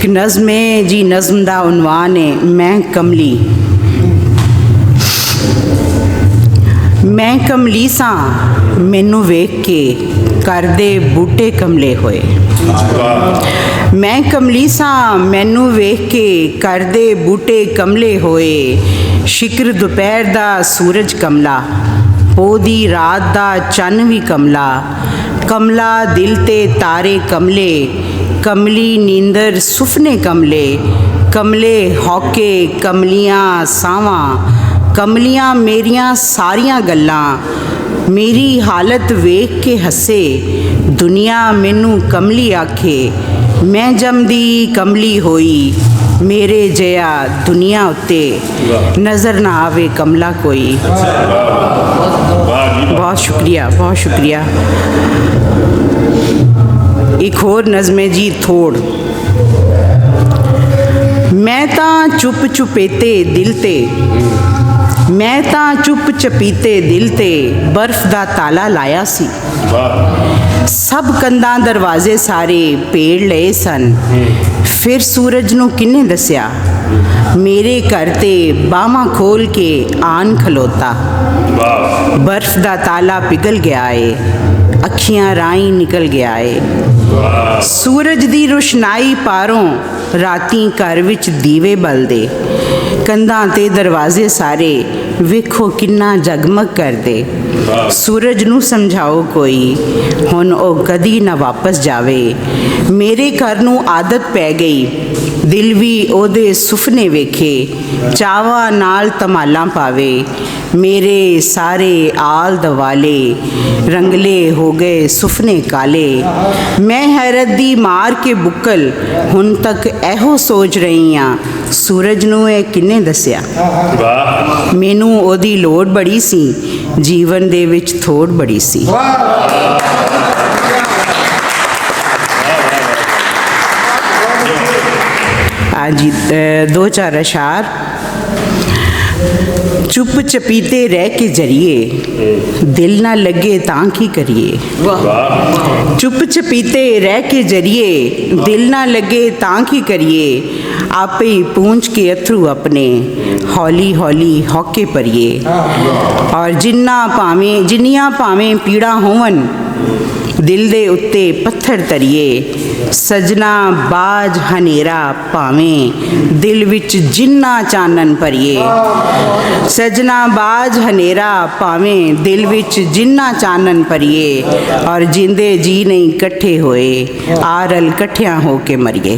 एक नज़म है जी, नज़म दा उनवान है मैं कमली। मैं कमली सा मैनू वेख के करदे बूटे कमले होए। मैं कमली सा मैनू वेख के करदे बूटे कमले होए। शिकर दोपहर दा सूरज कमला, पोदी रात दा चन्न भी कमला। कमला दिल ते तारे कमले, कमली नींदर सुफने कमले। कमले हौके कमलियाँ सावां, कमलियाँ मेरियां सारियां गल्लां। मेरी हालत वेख के हसे, दुनिया मैनू कमली आखे। मैं जमदी कमली होई, मेरे जया दुनिया उत्ते नज़र ना आवे कमला कोई। बहुत शुक्रिया, बहुत शुक्रिया। एक होर नज़म है जी, थोड़। मैं तां चुप चुपेते दिल ते, मैं तां चुप चपीते दिल ते बर्फ दा ताला लाया सी। सब कंधां दरवाजे सारे पेड़ लए सन, फिर सूरज नू किन्ने दस्या। मेरे घर ते बाहां खोल के आन खलोता। बर्फ दा ताला पिघल गया है, अखियां राहीं निकल गया है। सूरज दी रोशनाई पारों राती घर विच दीवे बलदे। कंधां ते दरवाजे सारे वेखो किन्ना जगमग करदे। सूरज नू समझाओ कोई, हुण ओ कदी ना वापस जावे। मेरे घर नू आदत पै गई, दिल भी ओदे सुफने वेखे। चावा नाल धमालां पावे, मेरे सारे आल दवाले रंगले हो गए सुफने काले। मैं हैरत दी मार के बुक्कल हुण तक एहो सोच रही हाँ, सूरज नू ए किन्ने दस्या। मैनू ओदी लोड़ बड़ी सी, जीवन दे विच थोड़ बड़ी सी। हाँ जी, दो चार अशार। चुप चपीते रह के जरिए दिल ना लगे तां की करिए। चुप चपीते रह के जरिए दिल ना लगे तां की करिए। आपे ही पूंछ के अथरू अपने हौली हौली हौके परिए। और जिन्नियां भावें पीड़ा होवन दिल दे उत्ते पत्थर तरिए। सजना बाज हनेरा भावें दिल विच जिन्ना चानन भरिए। सजना बाज हनेरा भावें दिल विच जिन्ना चानन भरिए। और जिंदे जी नहीं कट्ठे होए, आरल कट्ठियां हो के मरिए।